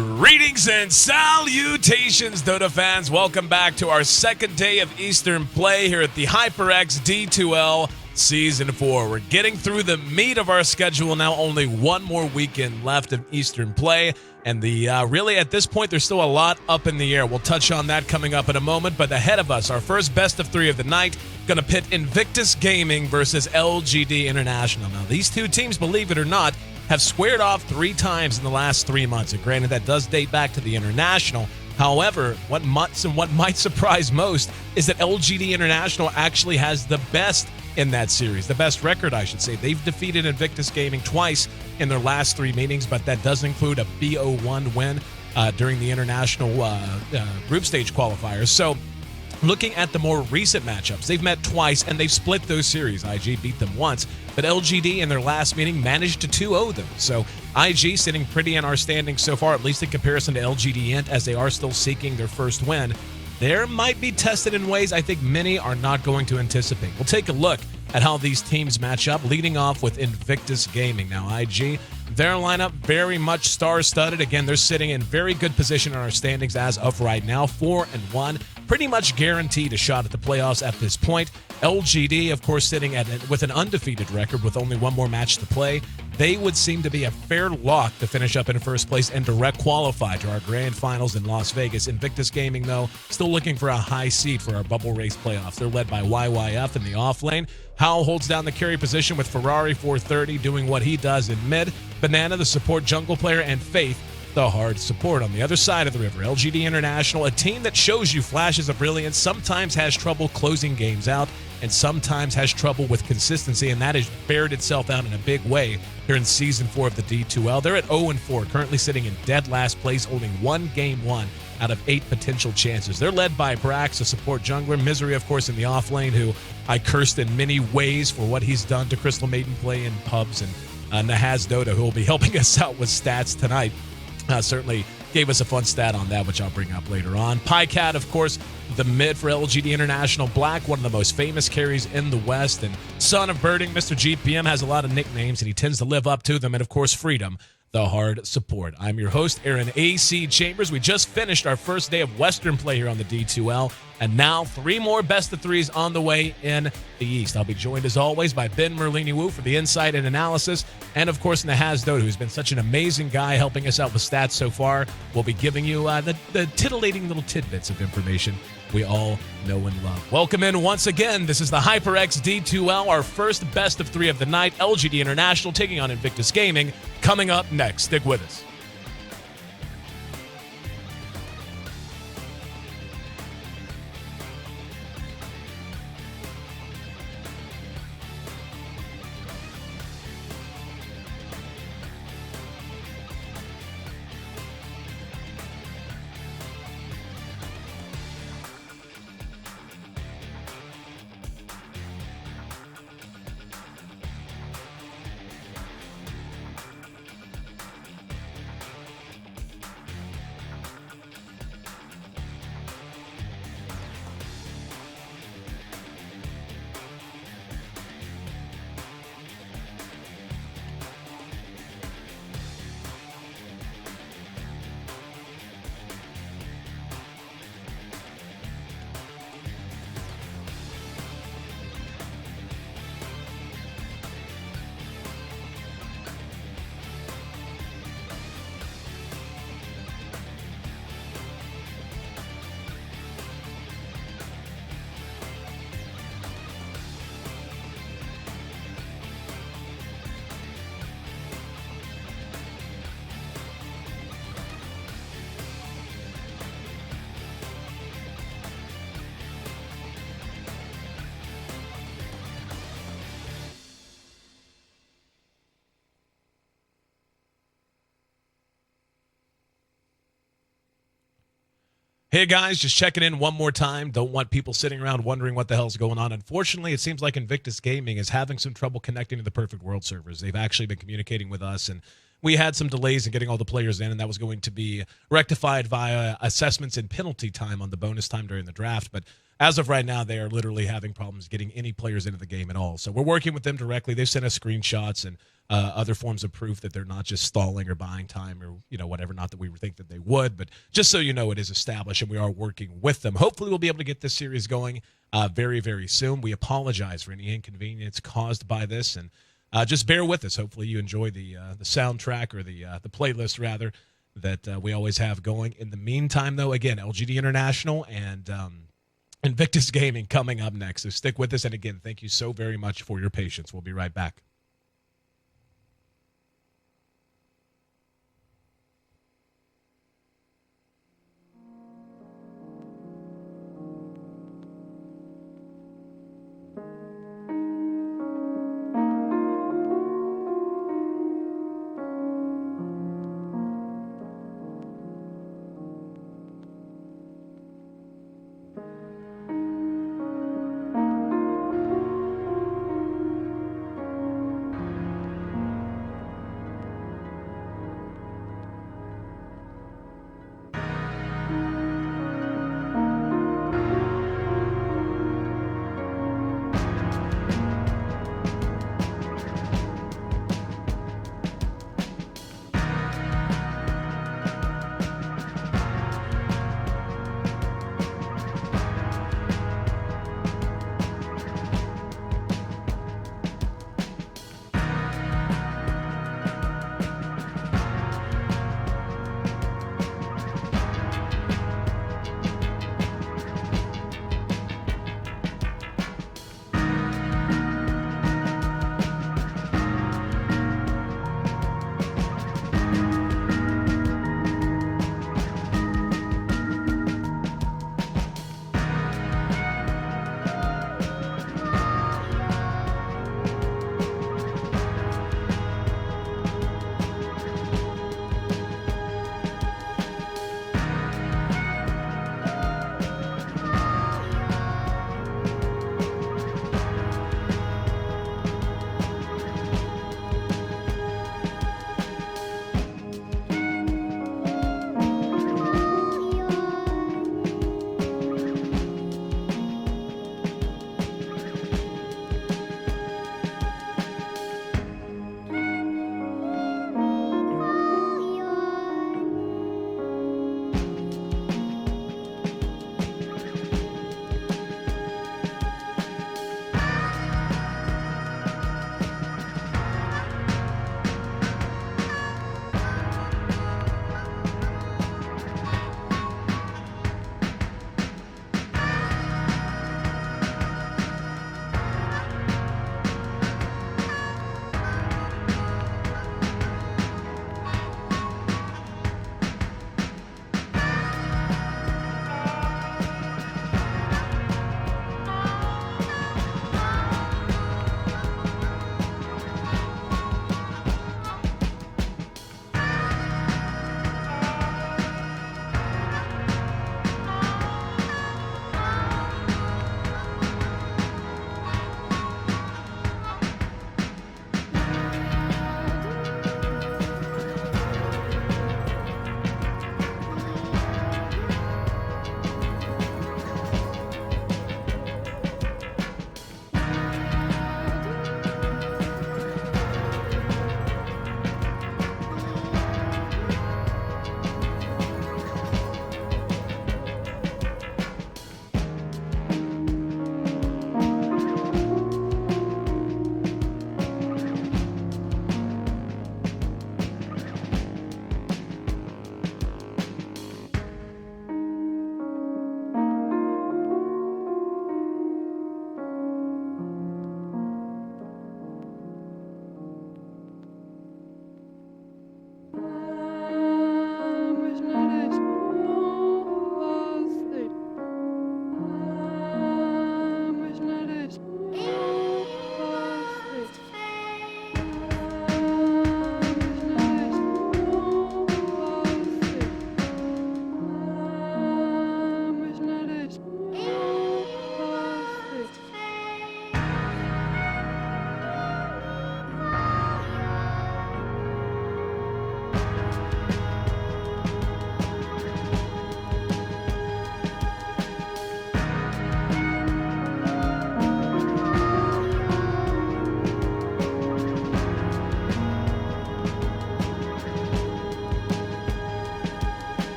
Greetings and salutations, Dota fans. Welcome back to our second day of Eastern play here at the HyperX D2L Season 4. We're getting through the meat of our schedule now. Only one more weekend left of Eastern play. And really at this point, there's still a lot up in the air. We'll touch on that coming up in a moment. But ahead of us, our first best of three of the night, going to pit Invictus Gaming versus LGD International. Now, these two teams, believe it or not, have squared off 3 times in the last 3 months. And granted, that does date back to the International. However, what might surprise most is that LGD International actually has the best in that series, the best record, I should say. They've defeated Invictus Gaming twice in their last 3 meetings, but that does include a BO1 win during the International group stage qualifiers. So, looking at the more recent matchups, they've met twice and they've split those series. IG beat them once, but LGD in their last meeting managed to 2-0 them. So IG sitting pretty in our standings so far, at least in comparison to LGD.int, as they are still seeking their first win. There might be tested in ways I think many are not going to anticipate. We'll take a look at how these teams match up, leading off with Invictus Gaming. Now, IG, their lineup very much star-studded. Again, they're sitting in very good position in our standings as of right now, 4-1. Pretty much guaranteed a shot at the playoffs at this point. LGD, of course, sitting with an undefeated record with only one more match to play. They would seem to be a fair lock to finish up in first place and direct qualify to our grand finals in Las Vegas. Invictus Gaming, though, still looking for a high seed for our bubble race playoffs. They're led by YYF in the off lane. Howell holds down the carry position with Ferrari 430 doing what he does in mid. Banana, the support jungle player, and Faith, the hard support on the other side of the river. LGD International, a team that shows you flashes of brilliance, sometimes has trouble closing games out, and sometimes has trouble with consistency, and that has bared itself out in a big way here in Season 4 of the D2L. They're at 0-4, currently sitting in dead last place, only one game won out of 8 potential chances. They're led by Brax, a support jungler. Misery, of course, in the off lane, who I cursed in many ways for what he's done to Crystal Maiden play in pubs, and Nahaz Dota, who will be helping us out with stats tonight. Certainly gave us a fun stat on that, which I'll bring up later on. Pycat, of course, the mid for LGD International. Black, one of the most famous carries in the West. And Son of Birding, Mr. GPM, has a lot of nicknames, and he tends to live up to them. And, of course, Freedom, the hard support. I'm your host, Aaron A.C. Chambers. We just finished our first day of Western play here on the D2L. And now 3 more best of 3s on the way in the East. I'll be joined, as always, by Ben Merlini-Wu for the insight and analysis. And, of course, Nahaz Dota, who's been such an amazing guy helping us out with stats so far. We'll be giving you the titillating little tidbits of information we all know and love. Welcome in once again. This is the HyperX D2L, our first best of 3 of the night. LGD International taking on Invictus Gaming. Coming up next. Stick with us. Hey guys, just checking in one more time. Don't want people sitting around wondering what the hell's going on. Unfortunately, it seems like Invictus Gaming is having some trouble connecting to the Perfect World servers. They've actually been communicating with us, and we had some delays in getting all the players in, and that was going to be rectified via assessments and penalty time on the bonus time during the draft. But as of right now, they are literally having problems getting any players into the game at all. So we're working with them directly. They've sent us screenshots and other forms of proof that they're not just stalling or buying time or whatever. Not that we think that they would, but just so you know, it is established, and we are working with them. Hopefully, we'll be able to get this series going very, very soon. We apologize for any inconvenience caused by this, and just bear with us. Hopefully, you enjoy the soundtrack or the playlist rather that we always have going. In the meantime, though, again, LGD International and Invictus Gaming coming up next. So stick with us, and again, thank you so very much for your patience. We'll be right back.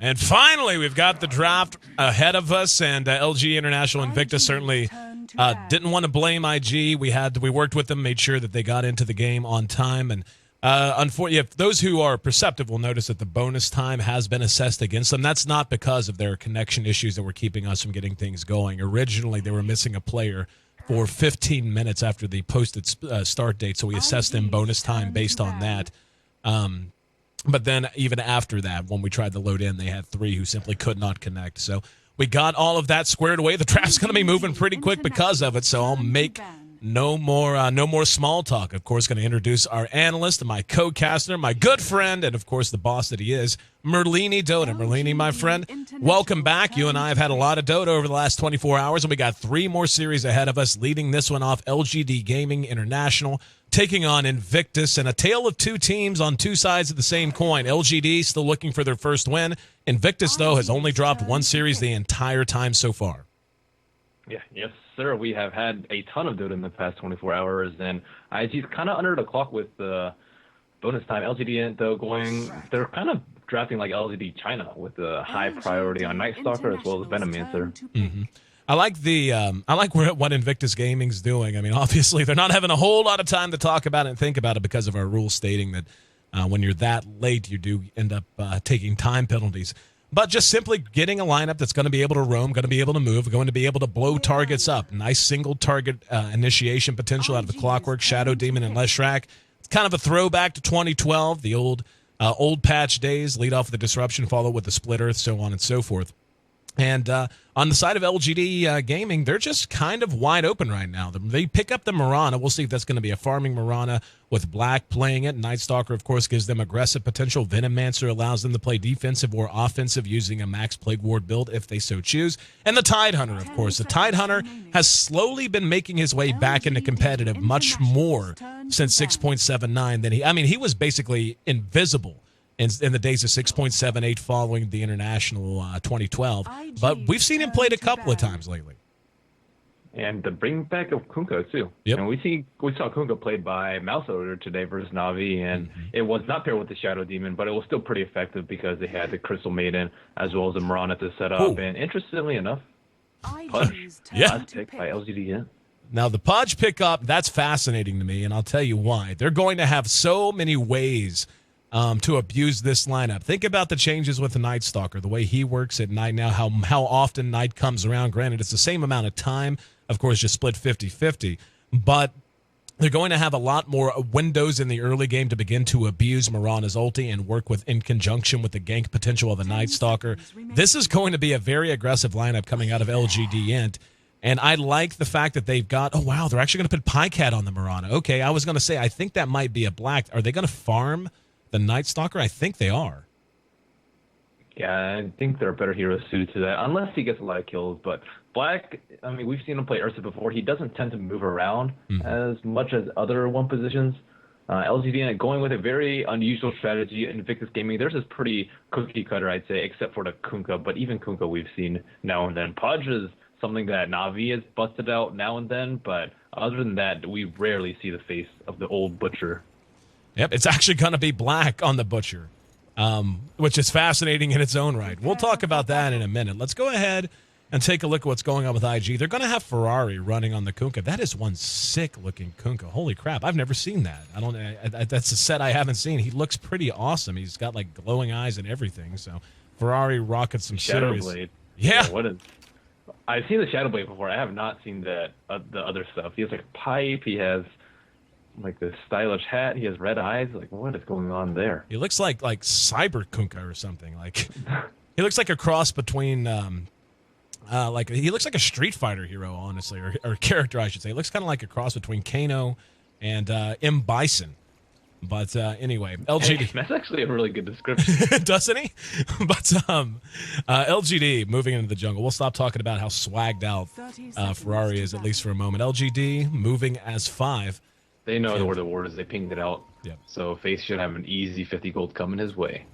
And finally, we've got the draft ahead of us, and LG International Invictus certainly didn't want to blame IG. We worked with them, made sure that they got into the game on time, and unfortunately, those who are perceptive will notice that the bonus time has been assessed against them. That's not because of their connection issues that were keeping us from getting things going. Originally, they were missing a player for 15 minutes after the posted start date, so we assessed them bonus time based on that. But then even after that, when we tried to load in, they had 3 who simply could not connect. So we got all of that squared away. The draft's going to be moving pretty quick because of it, so I'll make no more small talk. Of course, going to introduce our analyst, my co-caster, my good friend, and of course the boss that he is, Merlini Dota. Merlini, my friend, welcome back. You and I have had a lot of Dota over the last 24 hours, and we got 3 more series ahead of us. Leading this one off, LGD Gaming International, taking on Invictus, and a tale of 2 teams on 2 sides of the same coin. LGD still looking for their first win. Invictus, though, has only dropped 1 series the entire time so far. Yes, sir. We have had a ton of Dota in the past 24 hours, and IG's kind of under the clock with the bonus time. LGD.int, though, they're kind of drafting like LGD China with a high priority on Night Stalker as well as Venomancer. Mm-hmm. I like what Invictus Gaming's doing. I mean, obviously, they're not having a whole lot of time to talk about it and think about it because of our rules stating that when you're that late, you do end up taking time penalties. But just simply getting a lineup that's going to be able to roam, going to be able to move, going to be able to blow targets up. Nice single target initiation potential out of the Clockwork, Shadow Demon, and Leshrac. It's kind of a throwback to 2012, the old patch days. Lead off with the Disruption, follow with the Split Earth, so on and so forth. And on the side of LGD Gaming, they're just kind of wide open right now. They pick up the Mirana. We'll see if that's going to be a farming Mirana with Black playing it. Night Stalker, of course, gives them aggressive potential. Venomancer allows them to play defensive or offensive using a Max Plague Ward build if they so choose. And the Tidehunter, of course. The Tidehunter has slowly been making his way back into competitive much more since 6.79 than he was basically invisible in the days of 6.78 following the International 2012. But we've seen him played a couple of times lately. And the bring back of Kunkka, too. Yep. And we saw Kunkka played by Mouse earlier today versus Na'Vi, and it was not paired with the Shadow Demon, but it was still pretty effective because they had the Crystal Maiden as well as the Mirana to set up. Ooh. And interestingly enough, Pudge, last pick by LGD. Now, the Pudge pickup, that's fascinating to me, and I'll tell you why. They're going to have so many ways to abuse this lineup. Think about the changes with the Night Stalker, the way he works at night now, how often night comes around. Granted, it's the same amount of time, of course, just split 50-50, but they're going to have a lot more windows in the early game to begin to abuse Mirana's ulti and work in conjunction with the gank potential of the Night Stalker. This is going to be a very aggressive lineup coming out of LGD.int. And I like the fact that they've got, oh, wow, they're actually going to put Pycat on the Mirana. Okay, I was going to say, I think that might be a Black. Are they going to farm the Night Stalker? I think they are. Yeah, I think there are better heroes suited to that, unless he gets a lot of kills. But Black, I mean, we've seen him play Ursa before. He doesn't tend to move around as much as other one positions. LGD going with a very unusual strategy. Invictus Gaming, theirs is pretty cookie cutter, I'd say, except for the Kunkka. But even Kunkka we've seen now and then. Pudge is something that Na'Vi has busted out now and then, but other than that, we rarely see the face of the old Butcher. Yep, it's actually going to be Black on the Butcher, which is fascinating in its own right. We'll talk about that in a minute. Let's go ahead and take a look at what's going on with IG. They're going to have Ferrari running on the Kunkka. That is one sick-looking Kunkka. Holy crap, I've never seen that. That's a set I haven't seen. He looks pretty awesome. He's got, like, glowing eyes and everything. So Ferrari rocking some serious. Shadowblade. Yeah. I've seen the Shadowblade before. I have not seen the other stuff. He has, like, a pipe. He has like this stylish hat. He has red eyes. Like, what is going on there? He looks like Cyber Kunkka or something. Like, he looks like a cross between he looks like a Street Fighter hero, honestly, or character, I should say. He looks kind of like a cross between Kano and M. Bison. But anyway, LGD. Hey, that's actually a really good description. Doesn't he? But LGD moving into the jungle. We'll stop talking about how swagged out Ferrari is, at least for a moment. LGD moving as 5. They know where the ward is. They pinged it out. Yep. So Face should have an easy 50 gold coming his way.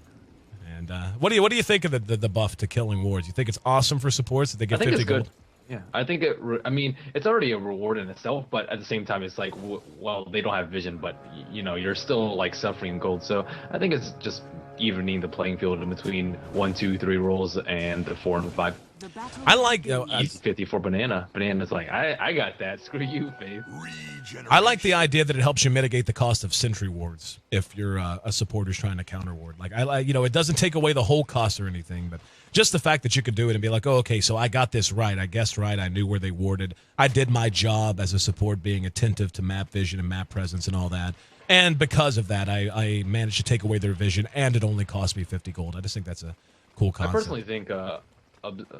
And what do you think of the buff to killing wards? You think it's awesome for supports that they get 50 gold? Good. Yeah, I think it's already a reward in itself, but at the same time, it's like, well, they don't have vision, but you're still like suffering gold. So I think it's just evening the playing field in between 1, 2, 3 rolls and the 4 and 5. I like Easy 50 for Banana. Banana's like, I got that. Screw you, Faith. I like the idea that it helps you mitigate the cost of sentry wards if you're a supporter who's trying to counter ward. Like it doesn't take away the whole cost or anything, but just the fact that you could do it and be like, oh, okay, so I got this right. I guessed right. I knew where they warded. I did my job as a support, being attentive to map vision and map presence and all that. And because of that, I managed to take away their vision, and it only cost me 50 gold. I just think that's a cool concept. I personally think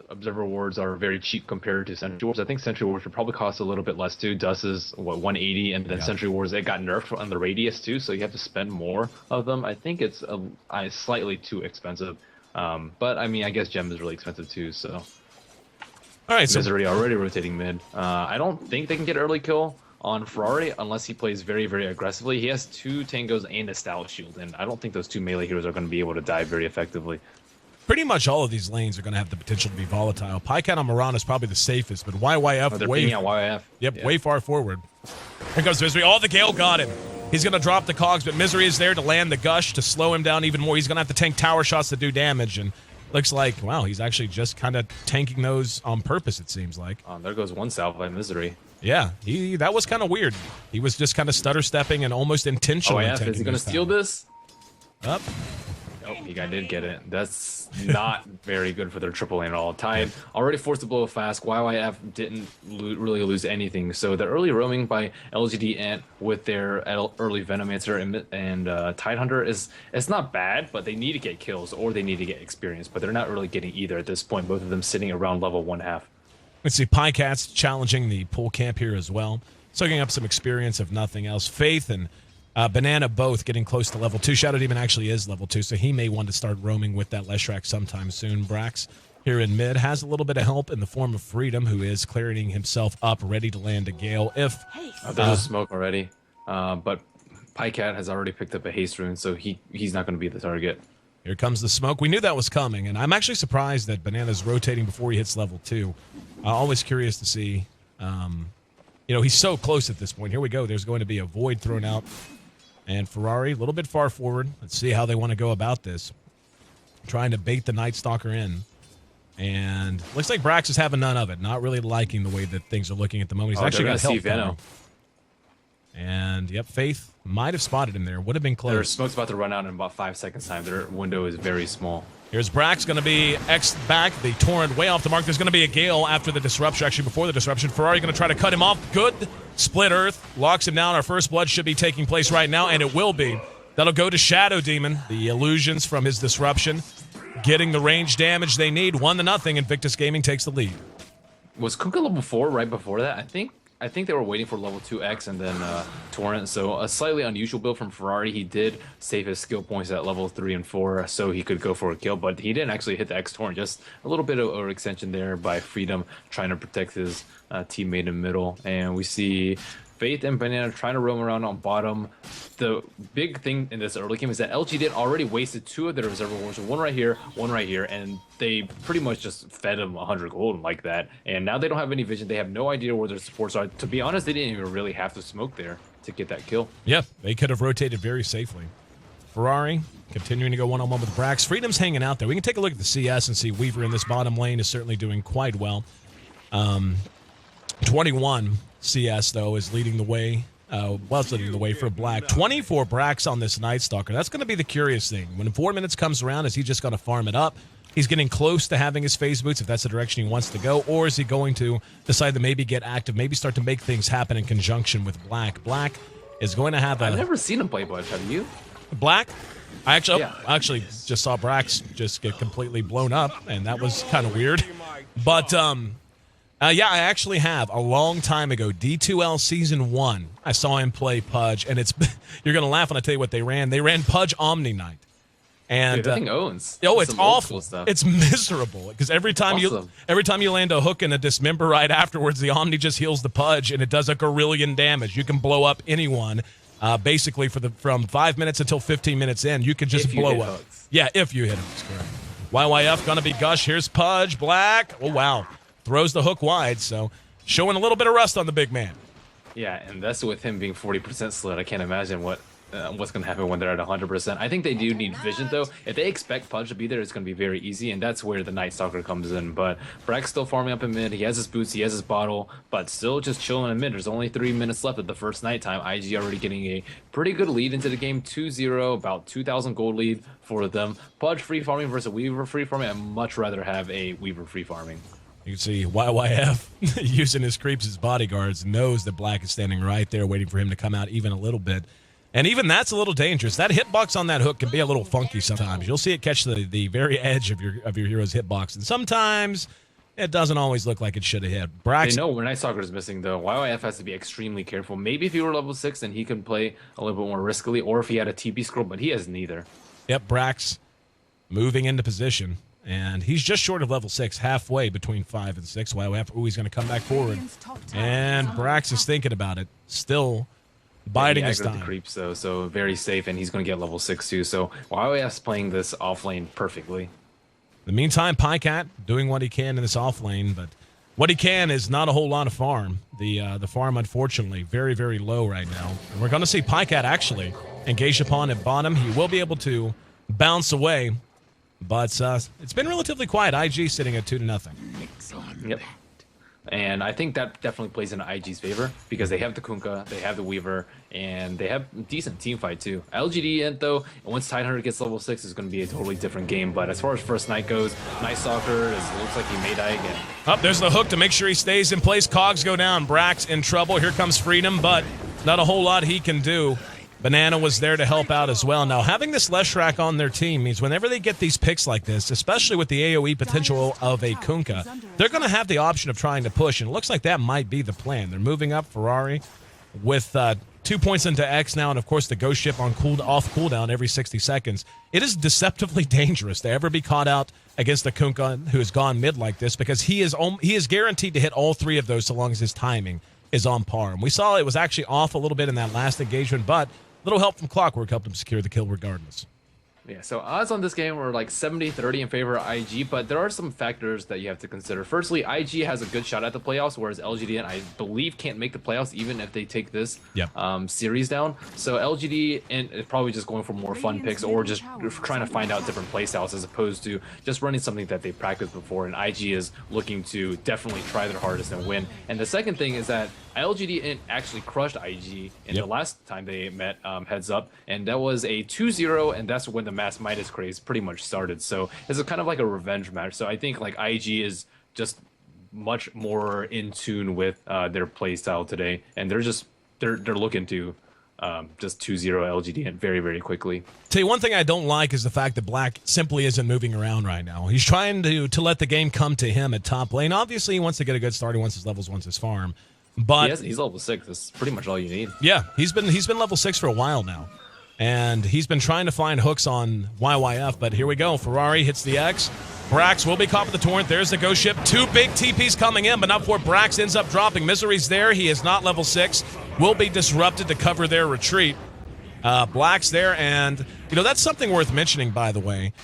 Observer wards are very cheap compared to Sentry wards. I think Sentry wards would probably cost a little bit less too. Dust is 180, and then Sentry wards, it got nerfed on the radius too, so you have to spend more of them. I think it's slightly too expensive, but I mean, I guess Gem is really expensive too. So, all right, so Misery already rotating mid. I don't think they can get early kill on Ferrari unless he plays very, very aggressively. He has 2 tangos and a Stout Shield, and I don't think those 2 melee heroes are going to be able to die very effectively. Pretty much all of these lanes are going to have the potential to be volatile. Pycat on Mirana is probably the safest, but YYF they're picking out YYF. Yep, way far forward. Here comes Misery. Oh, the Gale got him. He's going to drop the cogs, but Misery is there to land the gush to slow him down even more. He's going to have to tank tower shots to do damage, and looks like, wow, he's actually just kind of tanking those on purpose, it seems like. There goes one salve by Misery. Yeah, that was kind of weird. He was just kind of stutter stepping and almost intentionally tanking. Is he going to steal this? Up. Oh, he did get it. That's not very good for their triple lane at all. Tide already forced to blow fast. YYF didn't really lose anything. So the early roaming by LGD.int with their early Venomancer and Tidehunter it's not bad, but they need to get kills or they need to get experience. But they're not really getting either at this point. Both of them sitting around level 1/2. Let's see, Pycat's challenging the pool camp here as well, soaking up some experience if nothing else. Faith and Banana both getting close to level 2. Shadow Demon actually is level 2, so he may want to start roaming with that Leshrac sometime soon. Brax here in mid has a little bit of help in the form of Freedom, who is clearing himself up, ready to land a Gale. If there's a smoke already, but Pycat has already picked up a haste rune, so he's not going to be the target. Here comes the smoke. We knew that was coming, and I'm actually surprised that Banana's rotating before he hits level 2. Always curious to see. He's so close at this point. Here we go. There's going to be a void thrown out. And Ferrari, a little bit far forward. Let's see how they want to go about this. Trying to bait the Night Stalker in. And looks like Brax is having none of it. Not really liking the way that things are looking at the moment. He's actually got help coming. And, yep, Faith might have spotted him there. Would have been close. Their smoke's about to run out in about 5 seconds time. Their window is very small. Here's Brax going to be X back. The Torrent way off the mark. There's going to be a Gale after the disruption, actually before the disruption. Ferrari going to try to cut him off. Good. Split Earth. Locks him down. Our first blood should be taking place right now, and it will be. That'll go to Shadow Demon. The illusions from his disruption getting the range damage they need. 1-0. Invictus Gaming takes the lead. Was Kuka level 4 right before that? I think they were waiting for level 2X and then Torrent. So a slightly unusual build from Ferrari. He did save his skill points at level 3 and 4 so he could go for a kill, but he didn't actually hit the X Torrent. Just a little bit of extension there by Freedom trying to protect his teammate in middle. And we see Faith and Banana trying to roam around on bottom. The big thing in this early game is that LG did already wasted 2 of their reserve wards, one right here, and they pretty much just fed him 100 gold like that. And now they don't have any vision. They have no idea where their supports are. To be honest, they didn't even really have to smoke there to get that kill. Yeah, they could have rotated very safely. Ferrari continuing to go one-on-one with Brax. Freedom's hanging out there. We can take a look at the CS and see Weaver in this bottom lane is certainly doing quite well. 21 CS, though, is leading the way. Was leading the way for Black. 24 Brax on this Night Stalker. That's going to be the curious thing. When 4 minutes comes around, is he just going to farm it up? He's getting close to having his phase boots if that's the direction he wants to go, or is he going to decide to maybe get active, maybe start to make things happen in conjunction with Black? Black is going to have I've never seen him play Butch, have you? Black? I actually just saw Brax just get completely blown up, and that was kind of weird. But, yeah, I actually have. A long time ago, D2L Season 1, I saw him play Pudge, and it's you're going to laugh when I tell you what they ran. They ran Pudge Omni Knight. And that thing owns. Oh, it's awful. It's miserable because every time you land a hook and a dismember right afterwards, the Omni just heals the Pudge, and it does a gorillion damage. You can blow up anyone. Basically, from 5 minutes until 15 minutes in, you can just blow up. Hooks. Yeah, if you hit him. That's correct. YYF going to be Gush. Here's Pudge. Black. Oh, wow. Throws the hook wide, so showing a little bit of rust on the big man. Yeah, and that's with him being 40% slit. I can't imagine what what's going to happen when they're at 100%. I think they do need vision, though. If they expect Pudge to be there, it's going to be very easy, and that's where the Night Stalker comes in. But Brack's still farming up in mid. He has his boots, he has his bottle, but still just chilling in mid. There's only 3 minutes left of the first nighttime. IG already getting a pretty good lead into the game, 2-0, about 2,000 gold lead for them. Pudge free farming versus Weaver free farming. I'd much rather have a Weaver free farming. You can see YYF using his creeps as bodyguards, knows that Black is standing right there waiting for him to come out even a little bit. And even that's a little dangerous. That hitbox on that hook can be a little funky sometimes. You'll see it catch the very edge of your hero's hitbox. And sometimes it doesn't always look like it should have hit. Brax, they know when Night Stalker is missing, though. YYF has to be extremely careful. Maybe if he were level 6, then he could play a little bit more riskily, or if he had a TP scroll, but he has neither. Yep, Brax moving into position. And he's just short of level 6, halfway between 5 and 6. YYF, ooh, he's going to come back forward. And Brax is thinking about it. Still biding his time. The creeps, though, so very safe, and he's going to get level 6 too. So YYF's playing this off lane perfectly. In the meantime, Pycat doing what he can in this off lane, but what he can is not a whole lot of farm. The farm, unfortunately, very, very low right now. And we're going to see Pycat actually engage upon at bottom. He will be able to bounce away, but it's been relatively quiet. IG sitting at 2-0. Yep. And I think that definitely plays into IG's favor because they have the Kunkka, they have the Weaver, and they have a decent team fight too. LGD.int, though, once Tidehunter gets level 6, is going to be a totally different game. But as far as first night goes, Night Stalker looks like he may die again. Up there's the hook to make sure he stays in place. Cogs go down. Brax in trouble. Here comes Freedom, but not a whole lot he can do. Banana was there to help out as well. Now, having this Leshrac on their team means whenever they get these picks like this, especially with the AoE potential of a Kunkka, they're going to have the option of trying to push, and it looks like that might be the plan. They're moving up Ferrari with 2 points into X now, and of course the Ghost Ship on off cooldown every 60 seconds. It is deceptively dangerous to ever be caught out against a Kunkka who has gone mid like this because he is guaranteed to hit all 3 of those so long as his timing is on par. And we saw it was actually off a little bit in that last engagement, but little help from Clockwork helped him secure the kill regardless. Yeah, so odds on this game were like 70-30 in favor of IG, but there are some factors that you have to consider. Firstly, IG has a good shot at the playoffs, whereas LGD, I believe, can't make the playoffs even if they take this series down. So LGD is probably just going for more fun picks or just trying to find out different playstyles as opposed to just running something that they practiced before, and IG is looking to definitely try their hardest and win. And the second thing is that LGD actually crushed IG in the last time they met heads up, and that was a 2-0, and that's when the Mass Midas craze pretty much started. So it's kind of like a revenge match. So I think like IG is just much more in tune with their play style today, and they're looking to just 2-0 LGD and very, very quickly. Tell you one thing I don't like is the fact that Black simply isn't moving around right now. He's trying to let the game come to him at top lane. Obviously, he wants to get a good start. He wants his levels, wants his farm. But he's level 6. That's pretty much all you need. Yeah, he's been level 6 for a while now. And he's been trying to find hooks on YYF, but here we go. Ferrari hits the X. Brax will be caught with the Torrent. There's the Ghost Ship. 2 big TPs coming in, but not before Brax ends up dropping. Misery's there. He is not level 6. Will be disrupted to cover their retreat. Black's there, and that's something worth mentioning, by the way.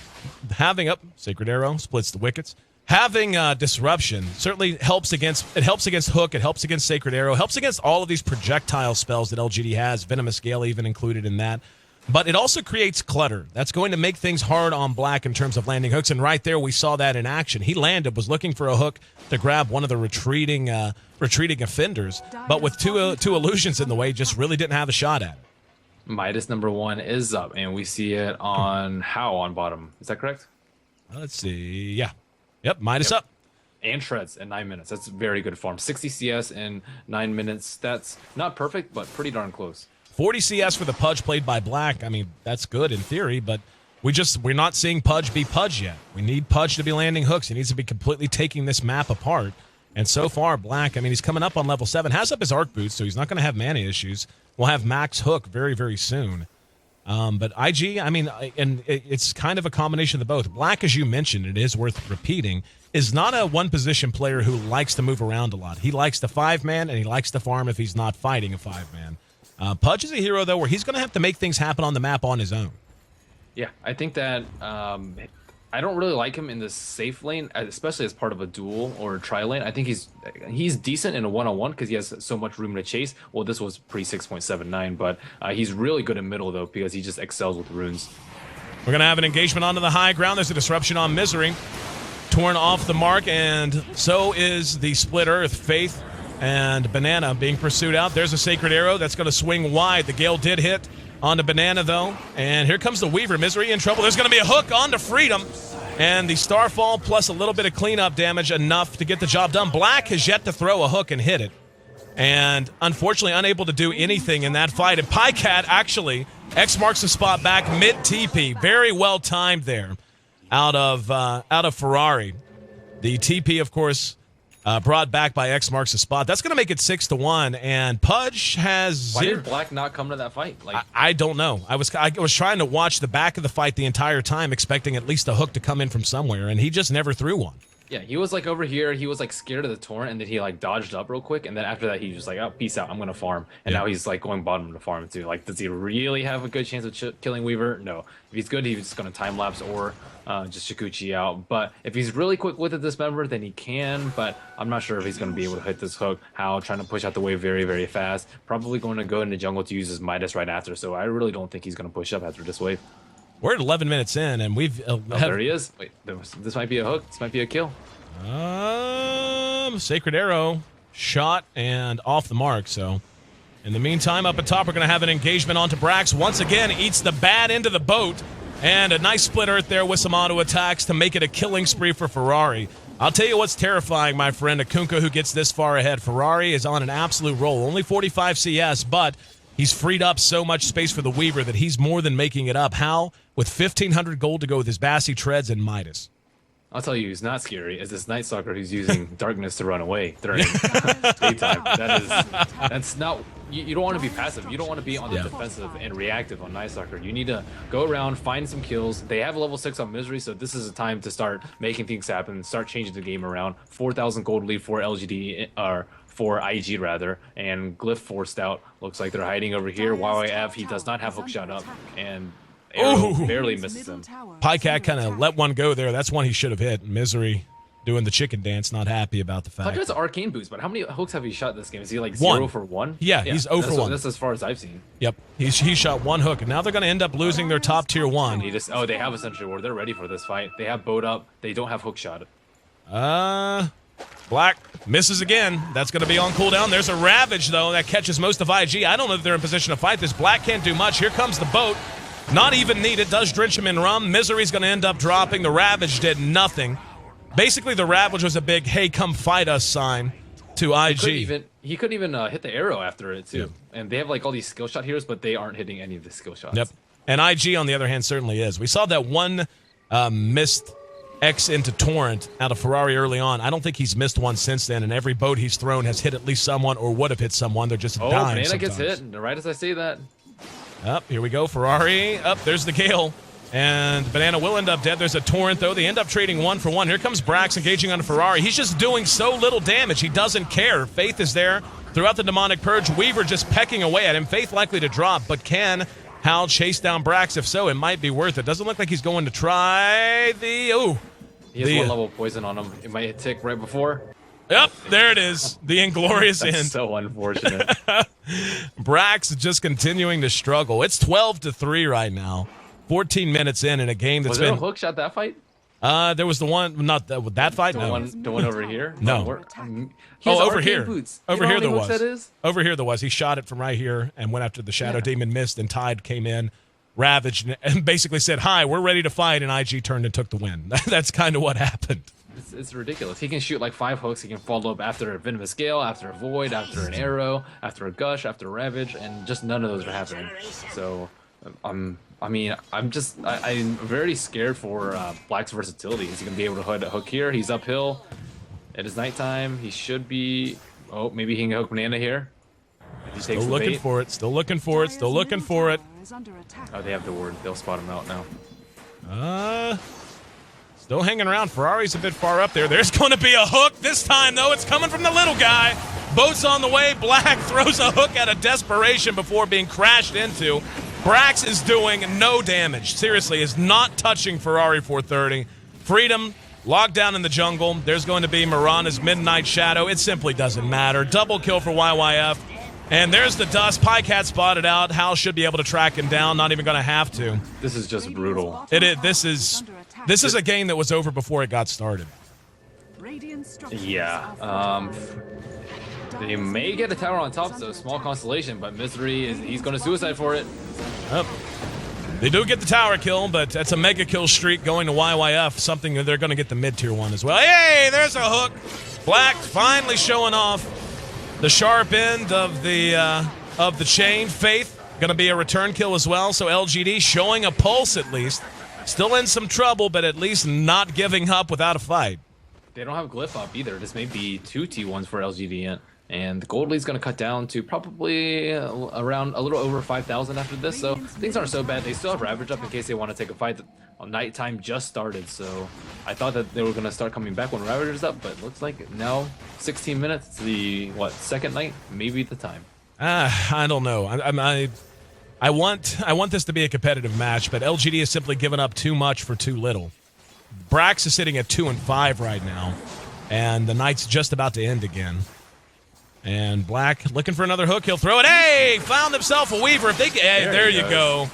Having up Sacred Arrow splits the wickets. Having disruption certainly helps against Hook, it helps against Sacred Arrow, helps against all of these projectile spells that LGD has, Venomous Gale even included in that. But it also creates clutter. That's going to make things hard on Black in terms of landing hooks, and right there we saw that in action. He was looking for a hook to grab one of the retreating offenders, but with two illusions in the way, just really didn't have a shot at it. Midas #1 is up, and we see it on How on bottom. Is that correct? Let's see. Yeah. Yep, Midas up. And Shreds in 9 minutes. That's very good farm. 60 CS in 9 minutes. That's not perfect, but pretty darn close. 40 CS for the Pudge played by Black. I mean, that's good in theory, but we're not seeing Pudge be Pudge yet. We need Pudge to be landing hooks. He needs to be completely taking this map apart. And so far, Black, I mean, he's coming up on level 7. Has up his Arc Boots, so he's not going to have mana issues. We'll have Max Hook very, very soon. But IG, I mean, and it's kind of a combination of both. Black, as you mentioned, it is worth repeating, is not a one-position player who likes to move around a lot. He likes the 5-man, and he likes to farm if he's not fighting a 5-man. Pudge is a hero, though, where he's going to have to make things happen on the map on his own. Yeah, I think that I don't really like him in the safe lane, especially as part of a duel or a tri lane. I think he's decent in a one-on-one because he has so much room to chase. Well, this was pre 6.79, but he's really good in middle though because he just excels with runes. We're going to have an engagement onto the high ground. There's a disruption on Misery. Torn off the mark, and so is the Split Earth. Faith and Banana being pursued out. There's a Sacred Arrow that's going to swing wide. The Gale did hit onto Banana, though. And here comes the Weaver. Misery in trouble. There's going to be a hook onto Freedom. And the Starfall plus a little bit of cleanup damage, enough to get the job done. Black has yet to throw a hook and hit it. And unfortunately unable to do anything in that fight. And Pycat actually, X marks the spot back mid-TP. Very well timed there out of Ferrari. The TP, of course, brought back by X marks the spot. That's going to make it 6-1. And Pudge has... Why did Black not come to that fight? Like, I don't know. I was trying to watch the back of the fight the entire time, expecting at least a hook to come in from somewhere, and he just never threw one. Yeah, he was like over here. He was like scared of the torrent, and then he like dodged up real quick, and then after that he was like, "Oh, peace out. I'm gonna farm." And now he's like going bottom to farm too. Like, does he really have a good chance of killing Weaver? No. If he's good, he's just gonna time lapse or just Shikuchi out. But if he's really quick with the dismember, then he can. But I'm not sure if he's gonna be able to hit this hook. How trying to push out the wave very, very fast. Probably going to go into jungle to use his Midas right after. So I really don't think he's gonna push up after this wave. We're at 11 minutes in, and we've... there he is. Wait, this might be a hook. This might be a kill. Sacred Arrow shot and off the mark. So in the meantime, up at top, we're going to have an engagement onto Brax. Once again, eats the bad end of the boat, and a nice Split Earth there with some auto attacks to make it a killing spree for Ferrari. I'll tell you what's terrifying, my friend, Akunka, who gets this far ahead. Ferrari is on an absolute roll. Only 45 CS, but he's freed up so much space for the Weaver that he's more than making it up. How? With 1,500 gold to go with his Bassy Treads and Midas. I'll tell you who's not scary is this Night Stalker who's using darkness to run away during daytime. That's not... You don't want to be passive. You don't want to be on the defensive and reactive on Night Stalker. You need to go around, find some kills. They have level 6 on Misery, so this is a time to start making things happen, start changing the game around. 4,000 gold lead for LGD, or for IG rather, and Glyph forced out. Looks like they're hiding over here. YYF, he does not have hookshot up, and Arrow barely misses him. Pycat kind of let one go there. That's one he should have hit. Misery doing the chicken dance, not happy about the fact. Pudge has arcane boost, but how many hooks have he shot this game? Is he like 0 for 1? Yeah, he's 0 for 1. That's as far as I've seen. Yep, he shot one hook, and now they're going to end up losing their top tier 1. They have a Sentry Ward. They're ready for this fight. They have boat up. They don't have hookshot. Black misses again. That's going to be on cooldown. There's a Ravage, though, that catches most of IG. I don't know if they're in position to fight this. Black can't do much. Here comes the boat. Not even needed. Does drench him in rum. Misery's going to end up dropping. The Ravage did nothing. Basically, the Ravage was a big, hey, come fight us sign to IG. He couldn't even hit the arrow after it, too. Yep. And they have like all these skill shot heroes, but they aren't hitting any of the skill shots. Yep. And IG, on the other hand, certainly is. We saw that one missed X into Torrent out of Ferrari early on. I don't think he's missed one since then, and every boat he's thrown has hit at least someone or would have hit someone. They're just dying Banana sometimes. gets hit right as I say that. Up, here we go, Ferrari. Up, there's the Gale. And Banana will end up dead. There's a Torrent, though. They end up trading 1 for 1. Here comes Brax engaging on Ferrari. He's just doing so little damage. He doesn't care. Faith is there throughout the Demonic Purge. Weaver just pecking away at him. Faith likely to drop, but can Hal chase down Brax? If so, it might be worth it. Doesn't look like he's going to try the... Ooh. He has 1 level of poison on him. It might hit tick right before. Yep, there it is. The inglorious end. So unfortunate. Brax just continuing to struggle. It's 12-3 right now. 14 minutes in a game that's been... Was there a hook shot that fight? There was the one, not that fight. The one over here. No. Over here. Boots. Over here there was. That is? Over here there was. He shot it from right here and went after the Shadow Demon, missed, and Tide came in, ravaged, and basically said, "Hi, we're ready to fight." And IG turned and took the win. That's kind of what happened. It's ridiculous. He can shoot like 5 hooks. He can follow up after a Venomous Gale, after a Void, after an Arrow, after a Gush, after a Ravage, and just none of those are happening. So, I'm very scared for Black's versatility. Is he gonna be able to hit a hook here? He's uphill. It is nighttime. He should be. Oh, maybe he can hook Banana here. Still looking for it. Still looking for it. Still looking for it. Oh, they have the ward. They'll spot him out now. Still hanging around. Ferrari's a bit far up there. There's going to be a hook this time, though. It's coming from the little guy. Boat's on the way. Black throws a hook out of desperation before being crashed into. Brax is doing no damage. Seriously, is not touching Ferrari 430. Freedom locked down in the jungle. There's going to be Mirana's Midnight Shadow. It simply doesn't matter. Double kill for YYF. And there's the dust. Pycat spotted out. Hal should be able to track him down. Not even going to have to. This is just brutal. It is. This is a game that was over before it got started. Yeah. They may get a tower on top, so small constellation, but Misery he's going to suicide for it. Yep. They do get the tower kill, but that's a mega kill streak going to YYF, something that they're going to get the mid-tier one as well. Hey, there's a hook. Black finally showing off the sharp end of the chain. Faith going to be a return kill as well, so LGD showing a pulse at least. Still in some trouble, but at least not giving up without a fight. They don't have Glyph up either. This may be 2 T1s for LGD.int. And the gold lead's going to cut down to probably around a little over 5,000 after this, so things aren't so bad. They still have Ravage up in case they want to take a fight. Nighttime just started, so I thought that they were going to start coming back when Ravager's up, but looks like now 16 minutes, the second night, maybe the time. I don't know. I want this to be a competitive match, but LGD has simply given up too much for too little. Brax is sitting at 2-5 right now, and the night's just about to end again. And Black looking for another hook. He'll throw it. Hey, found himself a Weaver. There you go.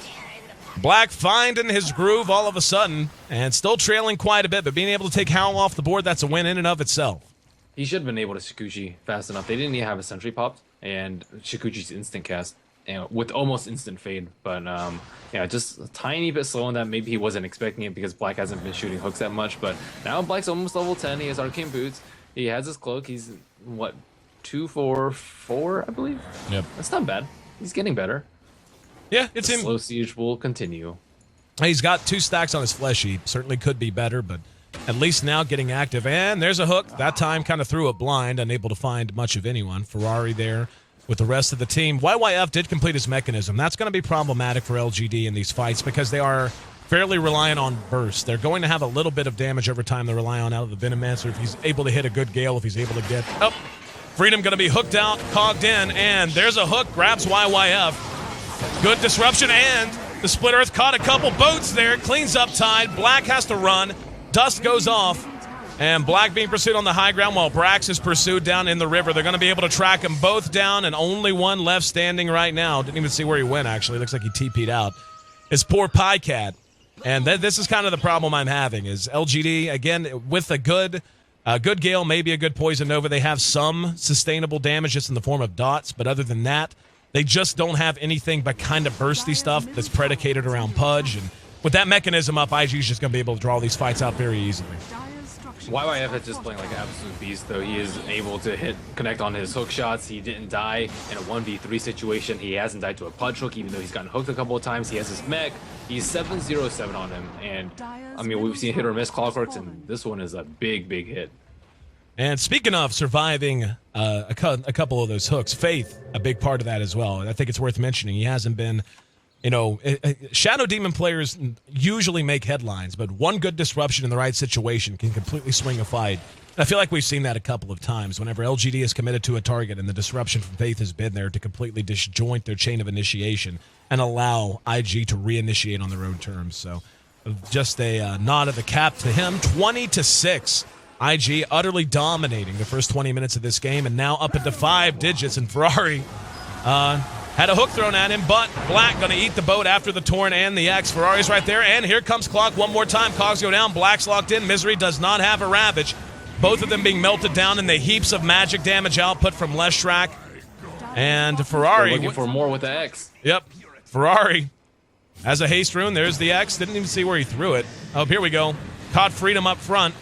Black finding his groove all of a sudden and still trailing quite a bit, but being able to take Howl off the board, that's a win in and of itself. He should have been able to Shikuchi fast enough. They didn't even have a sentry popped and Shikuchi's instant cast with almost instant fade. But yeah, just a tiny bit slow on that. Maybe he wasn't expecting it because Black hasn't been shooting hooks that much. But now Black's almost level 10. He has Arcane Boots. He has his cloak. He's, what, 2-4-4, I believe? Yep. That's not bad. He's getting better. Yeah, it's the him. Slow siege will continue. He's got 2 stacks on his flesh heap. Certainly could be better, but at least now getting active. And there's a hook. That time kind of threw it blind, unable to find much of anyone. Ferrari there with the rest of the team. YYF did complete his mechanism. That's going to be problematic for LGD in these fights because they are fairly reliant on burst. They're going to have a little bit of damage over time they rely on out of the Venomancer if he's able to hit a good gale, if he's able to get... Oh, Freedom going to be hooked out, cogged in, and there's a hook, grabs YYF. Good disruption, and the Split Earth caught a couple boats there, cleans up Tide. Black has to run. Dust goes off, and Black being pursued on the high ground while Brax is pursued down in the river. They're going to be able to track them both down, and only one left standing right now. Didn't even see where he went, actually. Looks like he TP'd out. It's poor Pycat. And this is kind of the problem I'm having, is LGD, again, with a good Gale, maybe a good Poison Nova. They have some sustainable damage just in the form of dots, but other than that, they just don't have anything but kind of bursty stuff that's predicated around Pudge. And with that mechanism up, IG's just going to be able to draw these fights out very easily. YYF is just playing like an absolute beast, though. He is able to connect on his hook shots. He didn't die in a 1v3 situation. He hasn't died to a Pudge hook, even though he's gotten hooked a couple of times. He has his mech. He's 7-0-7 on him. And, I mean, we've seen hit or miss Clockworks, and this one is a big, big hit. And speaking of surviving a couple of those hooks, Faith, a big part of that as well. I think it's worth mentioning. He hasn't been, Shadow Demon players usually make headlines, but one good disruption in the right situation can completely swing a fight. And I feel like we've seen that a couple of times whenever LGD is committed to a target and the disruption from Faith has been there to completely disjoint their chain of initiation and allow IG to reinitiate on their own terms. So just a nod of the cap to him. 20-6. IG utterly dominating the first 20 minutes of this game, and now up into 5 digits, and Ferrari had a hook thrown at him, but Black going to eat the boat after the Torn and the X. Ferrari's right there, and here comes Clock one more time. Cogs go down, Black's locked in. Misery does not have a Ravage. Both of them being melted down in the heaps of magic damage output from Leshrac. And Ferrari... They're looking for more with the X. Yep. Ferrari has a haste rune. There's the X. Didn't even see where he threw it. Oh, here we go. Caught Freedom up front.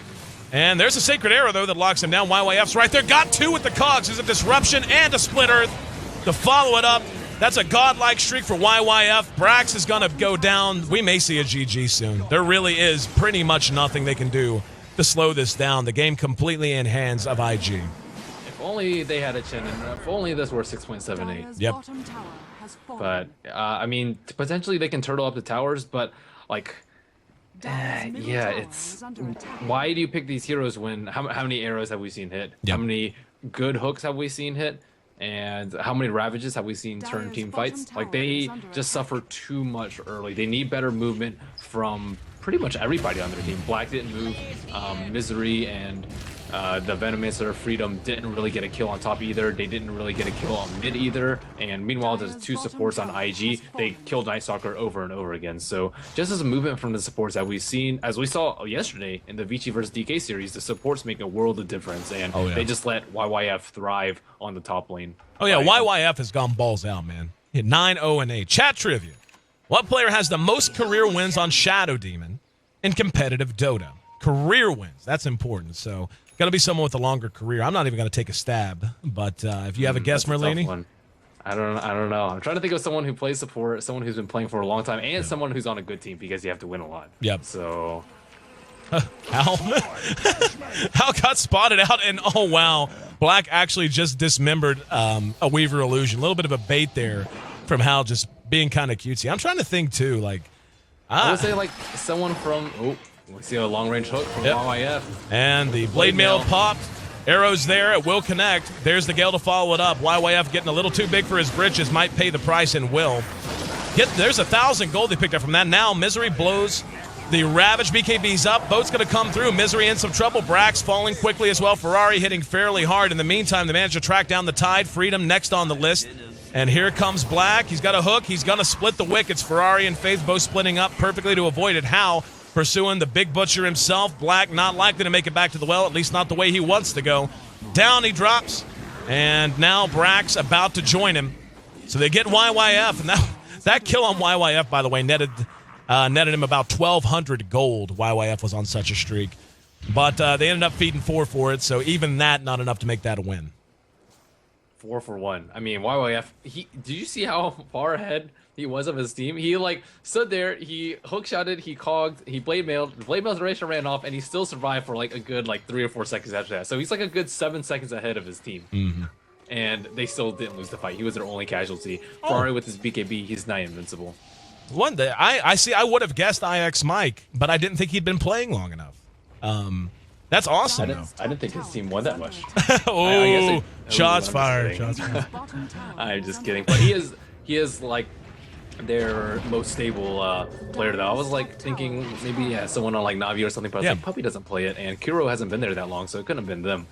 And there's a Sacred Arrow, though, that locks him down. YYF's right there. Got 2 with the Cogs. There's a disruption and a Split Earth to follow it up. That's a godlike streak for YYF. Brax is going to go down. We may see a GG soon. There really is pretty much nothing they can do to slow this down. The game completely in hands of IG. If only they had a chin, and if only this were 6.78. Yep. But, I mean, potentially they can turtle up the towers, but, like... yeah, it's... Why do you pick these heroes when... How many arrows have we seen hit? Yep. How many good hooks have we seen hit? And how many Ravages have we seen turn team fights? Like, they just suffer too much early. They need better movement from pretty much everybody on their team. Black didn't move. Misery and the Venomancer Freedom didn't really get a kill on top either. They didn't really get a kill on mid either. And meanwhile, there's 2 supports on IG. They killed Night Stalker over and over again. So just as a movement from the supports that we've seen, as we saw yesterday in the Vici versus DK series, the supports make a world of difference. And they just let YYF thrive on the top lane. Oh, yeah, YYF has gone balls out, man. Hit 9-0-8. Chat trivia. What player has the most career wins on Shadow Demon in competitive Dota? Career wins. That's important. So, got to be someone with a longer career. I'm not even going to take a stab, but if you have a guess, Merlini? I don't know. I'm trying to think of someone who plays support, someone who's been playing for a long time, and someone who's on a good team because you have to win a lot. Yep. So, Hal? Hal got spotted out, and oh, wow. Black actually just dismembered a Weaver Illusion. A little bit of a bait there from Hal just being kind of cutesy. I'm trying to think, too. Like, I would say, like, someone from... Oh, we see a long-range hook from YYF. And the Blade Mail popped. Arrows there. It will connect. There's the Gale to follow it up. YYF getting a little too big for his britches. Might pay the price and will. There's 1,000 gold they picked up from that. Now Misery blows the Ravage. BKB's up. Boat's going to come through. Misery in some trouble. Brax falling quickly as well. Ferrari hitting fairly hard. In the meantime, they managed to track down the Tide. Freedom next on the list. And here comes Black. He's got a hook. He's going to split the wickets. Ferrari and Faith both splitting up perfectly to avoid it. How? Pursuing the Big Butcher himself. Black not likely to make it back to the well, at least not the way he wants to go. Down he drops. And now Brax about to join him. So they get YYF. And that kill on YYF, by the way, netted him about 1,200 gold. YYF was on such a streak. But they ended up feeding 4 for it, so even that not enough to make that a win. 4 for 1. I mean, YYF, did you see how far ahead he was of his team? He, like, stood there, he hookshotted, he cogged, he blade mailed, the blade mail's duration ran off, and he still survived for, like, a good, 3 or 4 seconds after that. So he's, like, a good 7 seconds ahead of his team. Mm-hmm. And they still didn't lose the fight. He was their only casualty. Ferrari with his BKB, he's not invincible. One day, I would have guessed IX Mike, but I didn't think he'd been playing long enough. That's awesome, I didn't think his team won that much. Shots fired. Shots fired. I'm just kidding. But he is like their most stable player, though. I was like thinking maybe someone on like Navi or something, but I was like, Puppy doesn't play it, and Kuro hasn't been there that long, so it couldn't have been them.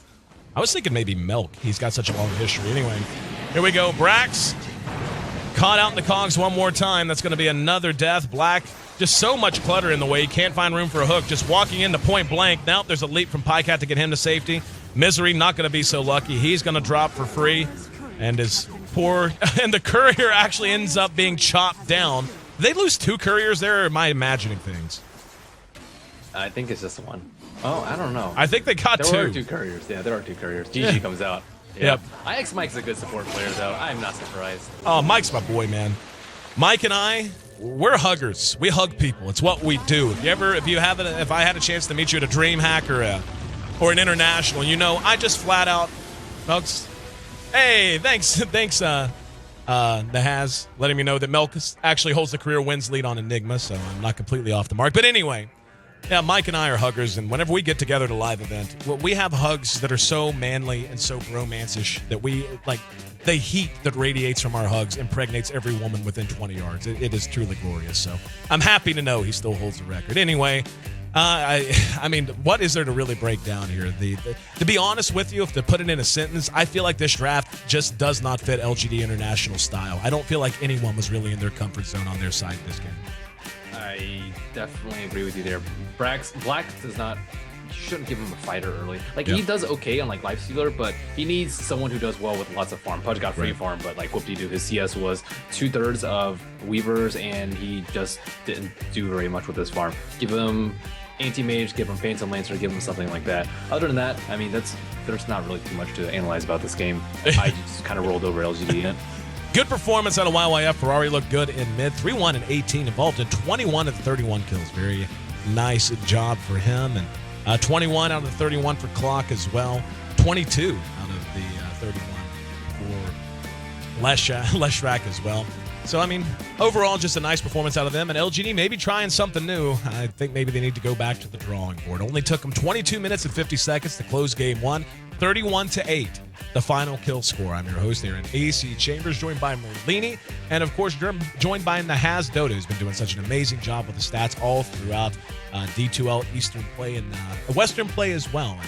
I was thinking maybe Milk. He's got such a long history. Anyway, here we go. Brax caught out in the cogs one more time. That's going to be another death. Black, just so much clutter in the way. He can't find room for a hook. Just walking into point blank. Now there's a leap from Pycat to get him to safety. Misery not going to be so lucky. He's going to drop for free. And his poor... And the courier actually ends up being chopped down. Did they lose 2 couriers there, or am I imagining things? I think it's just one. Oh, I don't know. I think they got 2. There are 2 couriers. Yeah, there are 2 couriers. GG comes out. Yep. IX Mike's a good support player, though. I'm not surprised. Oh, Mike's my boy, man. Mike and I, we're huggers. We hug people. It's what we do. If I had a chance to meet you at a DreamHack or an international, I just flat out, folks. Hey, thanks, the Has letting me know that Milk actually holds the career wins lead on Enigma, so I'm not completely off the mark. But anyway. Yeah, Mike and I are huggers, and whenever we get together at a live event, we have hugs that are so manly and so bromance-ish that the heat that radiates from our hugs impregnates every woman within 20 yards. It is truly glorious, so I'm happy to know he still holds the record. Anyway, I mean, what is there to really break down here? To be honest with you, if to put it in a sentence, I feel like this draft just does not fit LGD International style. I don't feel like anyone was really in their comfort zone on their side this game. I definitely agree with you there. Black does not. You shouldn't give him a fighter early. He does okay on Lifestealer, but he needs someone who does well with lots of farm. Pudge got free farm, but whoop-de-doo, his CS was 2/3 of Weavers, and he just didn't do very much with his farm. Give him Anti-Mage, give him Phantom Lancer, give him something like that. Other than that, I mean, there's not really too much to analyze about this game. I just kind of rolled over LGD.int. Good performance out of YYF. Ferrari looked good in mid. 3-1 and 18, involved in 21 of the 31 kills. Very nice job for him. And 21 out of the 31 for Clock as well. 22 out of the 31 for Leshrak as well. So, I mean, overall, just a nice performance out of them. And LGD maybe trying something new. I think maybe they need to go back to the drawing board. Only took them 22 minutes and 50 seconds to close game 1, 31-8. the final kill score. I'm your host here in AC Chambers, joined by Merlini, and of course, joined by Nahaz Dota, who's been doing such an amazing job with the stats all throughout D2L Eastern Play and Western Play as well.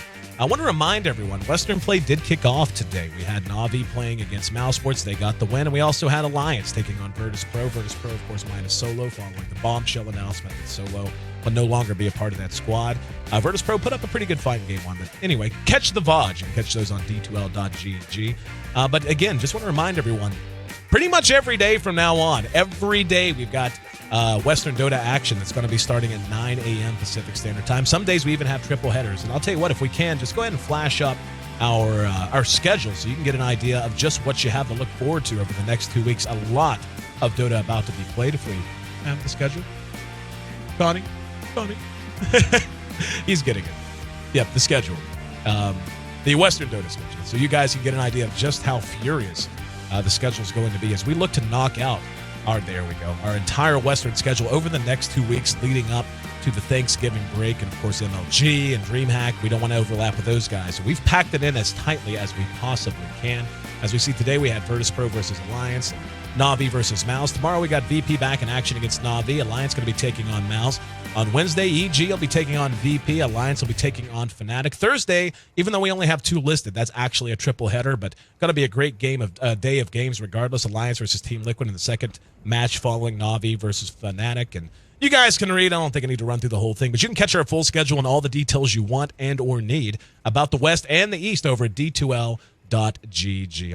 I want to remind everyone, Western Play did kick off today. We had Na'Vi playing against Mousesports. They got the win. And we also had Alliance taking on Virtus Pro. Virtus Pro, of course, minus Solo following the bombshell announcement that Solo will no longer be a part of that squad. Virtus Pro put up a pretty good fight in game one. But anyway, catch the VOD. You can catch those on D2L.GG. But again, just want to remind everyone, pretty much every day from now on, every day we've got Western Dota action that's going to be starting at 9 a.m. Pacific Standard Time. Some days we even have triple headers. And I'll tell you what, if we can, just go ahead and flash up our schedule so you can get an idea of just what you have to look forward to over the next 2 weeks. A lot of Dota about to be played. If we have the schedule. Connie. He's getting it. Yep, the schedule. The Western Dota schedule. So you guys can get an idea of just how furious the schedule is going to be as we look to knock out our entire Western schedule over the next 2 weeks leading up to the Thanksgiving break. And of course, MLG and DreamHack, we don't want to overlap with those guys. So we've packed it in as tightly as we possibly can. As we see today, we had Virtus Pro versus Alliance, Na'Vi versus Mouse. Tomorrow we got VP back in action against Na'Vi. Alliance going to be taking on Mouse. On Wednesday, EG will be taking on VP. Alliance will be taking on Fnatic. Thursday, even though we only have 2 listed, that's actually a triple header, but going to be a great day of games regardless. Alliance versus Team Liquid in the second match following Na'Vi versus Fnatic. And you guys can read. I don't think I need to run through the whole thing, but you can catch our full schedule and all the details you want and or need about the West and the East over at D2L.GG.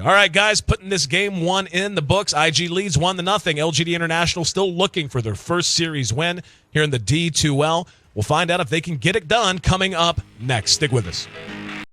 All right, guys, putting this game 1 in the books. IG leads 1-0. LGD International still looking for their first series win here in the D2L. We'll find out if they can get it done coming up next. Stick with us.